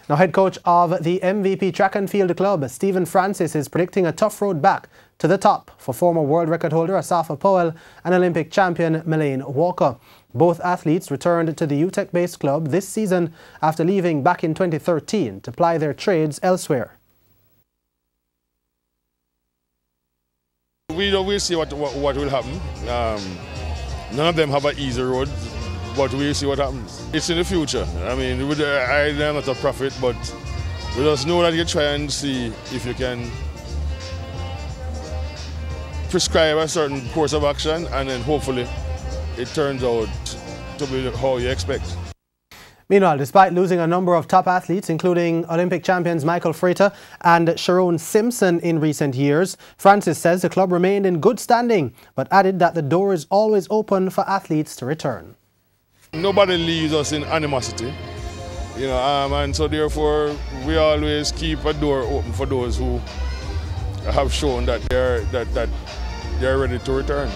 Now, head coach of the MVP track and field club, Stephen Francis, is predicting a tough road back to the top for former world record holder Asafa Powell and Olympic champion Melaine Walker. Both athletes returned to the UTEC-based club this season after leaving back in 2013 to ply their trades elsewhere. We'll see what will happen. None of them have an easy road, but we'll see what happens. It's in the future. I mean, I am not a prophet, but we just know that you try and see if you can prescribe a certain course of action, and then hopefully it turns out to be how you expect. Meanwhile, despite losing a number of top athletes, including Olympic champions Michael Frater and Sharon Simpson in recent years, Francis says the club remained in good standing, but added that the door is always open for athletes to return. Nobody leaves us in animosity, and so therefore we always keep a door open for those who have shown that they're ready to return.